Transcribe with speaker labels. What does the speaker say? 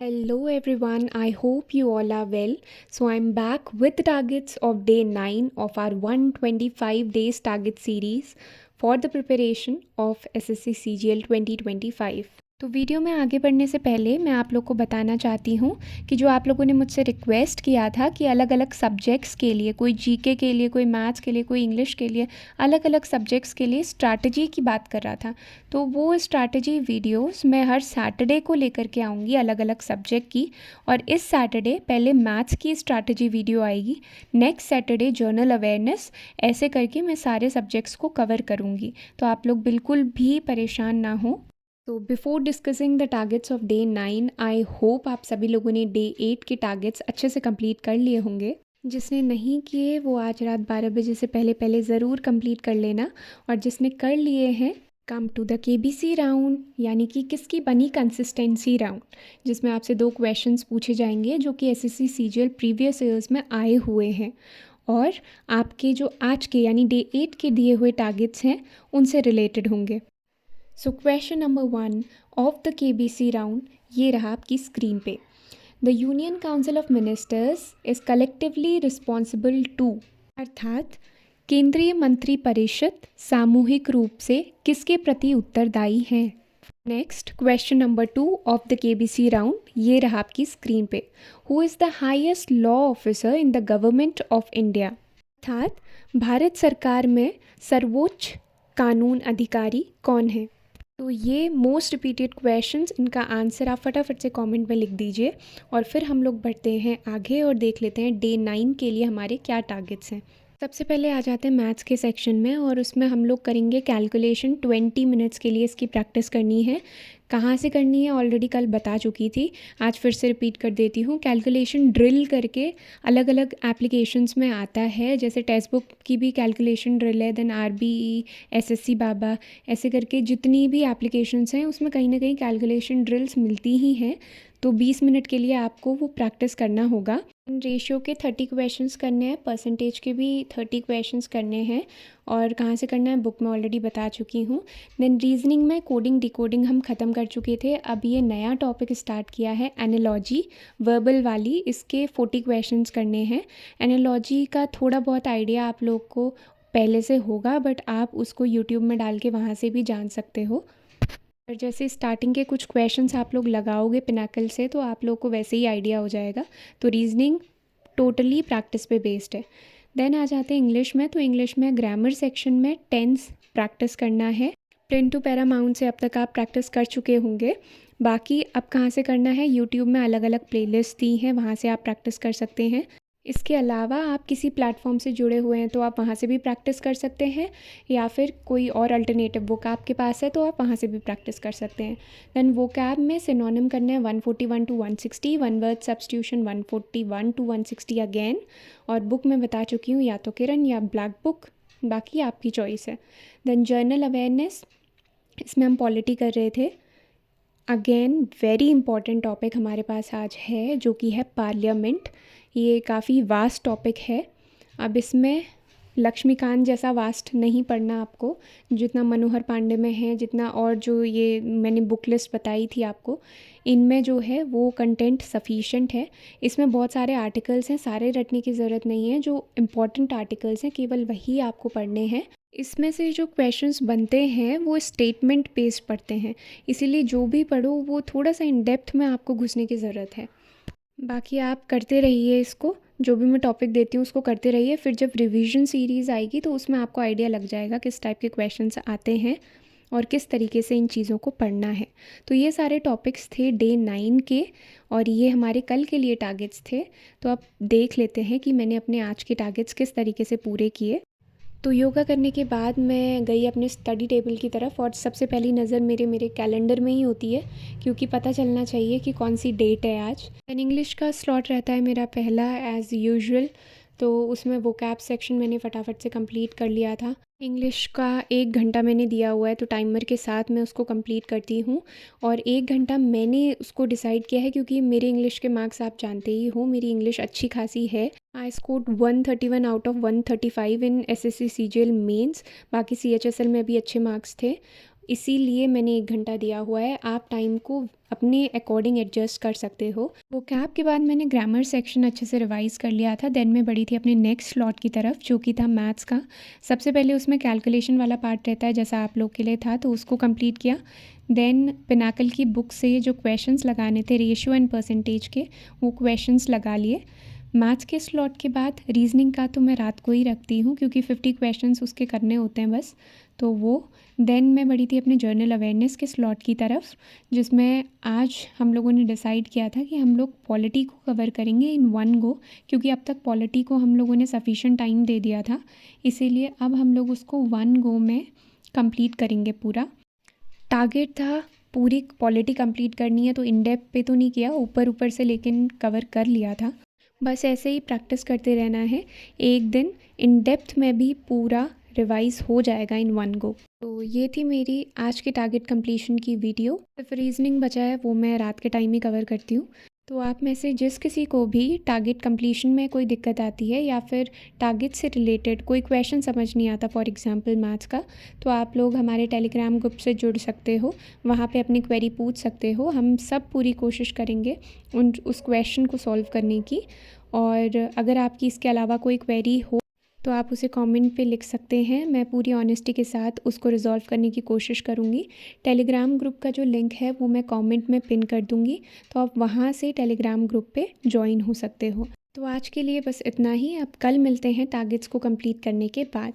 Speaker 1: Hello everyone, I hope you all are well. So I'm back with the targets of day 9 of our 125 days target series for the preparation of SSC CGL 2025. तो video में आगे बढ़ने से पहले मैं आप लोग को बताना चाहती हूँ कि जो आप लोगों ने मुझसे रिक्वेस्ट किया था कि अलग अलग सब्जेक्ट्स के लिए, कोई जीके के लिए, कोई मैथ्स के लिए, कोई इंग्लिश के लिए, अलग अलग सब्जेक्ट्स के लिए स्ट्रैटेजी की बात कर रहा था, तो वो स्ट्रैटेजी वीडियोस मैं हर सैटरडे को लेकर के आऊँगी अलग अलग सब्जेक्ट की। और इस सैटरडे पहले मैथ्स की स्ट्रैटेजी वीडियो आएगी, नेक्स्ट सैटरडे जर्नल अवेयरनेस, ऐसे करके मैं सारे सब्जेक्ट्स को कवर करूँगी, तो आप लोग बिल्कुल भी परेशान ना हो। तो before discussing the targets of day 9, I hope आप सभी लोगों ने डे 8 के टारगेट्स अच्छे से कंप्लीट कर लिए होंगे। जिसने नहीं किए वो आज रात 12 बजे से पहले पहले ज़रूर कंप्लीट कर लेना, और जिसने कर लिए हैं come to the KBC round, यानी कि किसकी बनी कंसिस्टेंसी राउंड, जिसमें आपसे 2 क्वेश्चंस पूछे जाएंगे जो कि एसएससी सीजीएल प्रीवियस ईयर्स में आए हुए हैं, और आपके जो आज के यानी डे 8 के दिए हुए टारगेट्स हैं उनसे रिलेटेड होंगे। So question number 1 of the KBC round ये रहा आपकी स्क्रीन पे। The union council of ministers is collectively responsible to, अर्थात केंद्रीय मंत्री परिषद सामूहिक रूप से किसके प्रति उत्तरदायी है। Next question number 2 of the KBC round ये रहा आपकी स्क्रीन पे। Who is the highest law officer in the government of India, अर्थात भारत सरकार में सर्वोच्च कानून अधिकारी कौन है। तो ये मोस्ट रिपीटेड क्वेश्चंस, इनका आंसर आप फटाफट से कमेंट में लिख दीजिए, और फिर हम लोग बढ़ते हैं आगे और देख लेते हैं डे 9 के लिए हमारे क्या टारगेट्स हैं। सबसे पहले आ जाते हैं मैथ्स के सेक्शन में, और उसमें हम लोग करेंगे कैलकुलेशन। 20 मिनट्स के लिए इसकी प्रैक्टिस करनी है। कहाँ से करनी है ऑलरेडी कल बता चुकी थी, आज फिर से रिपीट कर देती हूँ। कैलकुलेशन ड्रिल करके अलग अलग एप्लीकेशंस में आता है, जैसे टेक्स्ट बुक की भी कैलकुलेशन ड्रिल है, देन आरबीई, एसएससी बाबा, ऐसे करके जितनी भी एप्लीकेशंस हैं उसमें कहीं ना कहीं कैलकुलेशन ड्रिल्स मिलती ही हैं। तो 20 मिनट के लिए आपको वो प्रैक्टिस करना होगा। रेशियो के 30 क्वेश्चंस करने हैं, परसेंटेज के भी 30 क्वेश्चंस करने हैं, और कहाँ से करना है बुक में ऑलरेडी बता चुकी हूँ। देन रीजनिंग में कोडिंग डिकोडिंग हम ख़त्म कर चुके थे, अब ये नया टॉपिक स्टार्ट किया है एनालॉजी वर्बल वाली, इसके 40 क्वेश्चंस करने हैं। एनालॉजी का थोड़ा बहुत आइडिया आप लोग को पहले से होगा, बट आप उसको यूट्यूब में डाल के वहाँ से भी जान सकते हो। और जैसे स्टार्टिंग के कुछ क्वेश्चंस आप लोग लगाओगे पिनाकल से, तो आप लोग को वैसे ही आइडिया हो जाएगा। तो रीजनिंग टोटली प्रैक्टिस पे बेस्ड है। देन आ जाते हैं इंग्लिश में, तो इंग्लिश में ग्रामर सेक्शन में टेंस प्रैक्टिस करना है। प्रिंट टू पैरामाउंट से अब तक आप प्रैक्टिस कर चुके होंगे। बाकी अब कहाँ से करना है, यूट्यूब में अलग अलग प्लेलिस्ट दी हैं, वहाँ से आप प्रैक्टिस कर सकते हैं। इसके अलावा आप किसी प्लेटफॉर्म से जुड़े हुए हैं तो आप वहाँ से भी प्रैक्टिस कर सकते हैं, या फिर कोई और अल्टरनेटिव बुक आपके पास है तो आप वहाँ से भी प्रैक्टिस कर सकते हैं। देन वोकैब में सिनोनिम करना है 141 to 160, one word substitution 141 to 160 again, और बुक में बता चुकी हूँ, या तो किरण या ब्लैक बुक, बाकी आपकी चॉइस है। देन जर्नल अवेयरनेस, इसमें हम पॉलिटी कर रहे थे। अगेन वेरी इंपॉर्टेंट टॉपिक हमारे पास आज है जो कि है पार्लियामेंट। ये काफ़ी वास्ट टॉपिक है। अब इसमें लक्ष्मीकांत जैसा वास्ट नहीं पढ़ना आपको, जितना मनोहर पांडे में है, जितना और जो ये मैंने बुक लिस्ट बताई थी आपको, इनमें जो है वो कंटेंट सफिशेंट है। इसमें बहुत सारे आर्टिकल्स हैं, सारे रटने की ज़रूरत नहीं है, जो इम्पॉर्टेंट आर्टिकल्स हैं केवल वही आपको पढ़ने हैं। इसमें से जो क्वेश्चंस बनते हैं वो स्टेटमेंट बेस्ड पढ़ते हैं, इसीलिए जो भी पढ़ो वो थोड़ा सा इन डेप्थ में आपको घुसने की ज़रूरत है। बाकी आप करते रहिए इसको, जो भी मैं टॉपिक देती हूँ उसको करते रहिए, फिर जब रिवीजन सीरीज़ आएगी तो उसमें आपको आइडिया लग जाएगा किस टाइप के क्वेश्चंस आते हैं और किस तरीके से इन चीज़ों को पढ़ना है। तो ये सारे टॉपिक्स थे डे 9 के, और ये हमारे कल के लिए टारगेट्स थे। तो आप देख लेते हैं कि मैंने अपने आज के टारगेट्स किस तरीके से पूरे किए। तो योगा करने के बाद मैं गई अपने स्टडी टेबल की तरफ, और सबसे पहली नज़र मेरे कैलेंडर में ही होती है, क्योंकि पता चलना चाहिए कि कौन सी डेट है आज। एंड इंग्लिश का स्लॉट रहता है मेरा पहला एज़ यूजुअल, तो उसमें वोकैब सेक्शन मैंने फटाफट से कंप्लीट कर लिया था। इंग्लिश का 1 घंटा मैंने दिया हुआ है, तो टाइमर के साथ मैं उसको कंप्लीट करती हूँ, और 1 घंटा मैंने उसको डिसाइड किया है क्योंकि मेरे इंग्लिश के मार्क्स आप जानते ही हो, मेरी इंग्लिश अच्छी खासी है। I scored 131 out of 135 in SSC CGL mains, बाकी सीएचएसएल में भी अच्छे मार्क्स थे। इसीलिए मैंने 1 घंटा दिया हुआ है। आप टाइम को अपने अकॉर्डिंग एडजस्ट कर सकते हो। वोकैब के बाद मैंने ग्रामर सेक्शन अच्छे से रिवाइज़ कर लिया था। देन मैं बढ़ी थी अपने नेक्स्ट स्लॉट की तरफ, जो कि था मैथ्स का। सबसे पहले उसमें कैलकुलेशन वाला पार्ट रहता है, जैसा आप लोग के लिए था, तो उसको कंप्लीट किया। देन पिनाकल की बुक से जो क्वेश्चंस लगाने थे रेशियो एंड परसेंटेज के, वो क्वेश्चंस लगा लिए। मैथ्स के स्लॉट के बाद रीजनिंग का तो मैं रात को ही रखती हूँ, क्योंकि 50 क्वेश्चंस उसके करने होते हैं बस, तो वो। देन मैं बढ़ी थी अपने जर्नल अवेयरनेस के स्लॉट की तरफ, जिसमें आज हम लोगों ने डिसाइड किया था कि हम लोग पॉलिटी को कवर करेंगे इन वन गो, क्योंकि अब तक पॉलिटी को हम लोगों ने सफिशिएंट टाइम दे दिया था, इसीलिए अब हम लोग उसको वन गो में कंप्लीट करेंगे पूरा। टारगेट था पूरी पॉलिटी कंप्लीट करनी है, तो इन डेप्थ पे तो नहीं किया, ऊपर ऊपर से लेकिन कवर कर लिया था। बस ऐसे ही प्रैक्टिस करते रहना है, एक दिन इन डेप्थ में भी पूरा रिवाइज हो जाएगा इन वन गो। तो ये थी मेरी आज के टारगेट कंप्लीशन की वीडियो। सिर्फ रीजनिंग बचा है, वो मैं रात के टाइम ही कवर करती हूँ। तो आप में से जिस किसी को भी टारगेट कंप्लीशन में कोई दिक्कत आती है, या फिर टारगेट से रिलेटेड कोई क्वेश्चन समझ नहीं आता, फॉर एग्जांपल मैथ्स का, तो आप लोग हमारे टेलीग्राम ग्रुप से जुड़ सकते हो। वहाँ पे अपनी क्वेरी पूछ सकते हो। हम सब पूरी कोशिश करेंगे उस क्वेश्चन को सॉल्व करने की। और अगर आपकी इसके अलावा कोई क्वेरी हो तो आप उसे कमेंट पे लिख सकते हैं। मैं पूरी ऑनेस्टी के साथ उसको रिज़ॉल्व करने की कोशिश करूँगी। टेलीग्राम ग्रुप का जो लिंक है वो मैं कमेंट में पिन कर दूँगी, तो आप वहाँ से टेलीग्राम ग्रुप पे ज्वाइन हो सकते हो। तो आज के लिए बस इतना ही। अब कल मिलते हैं टारगेट्स को कंप्लीट करने के बाद।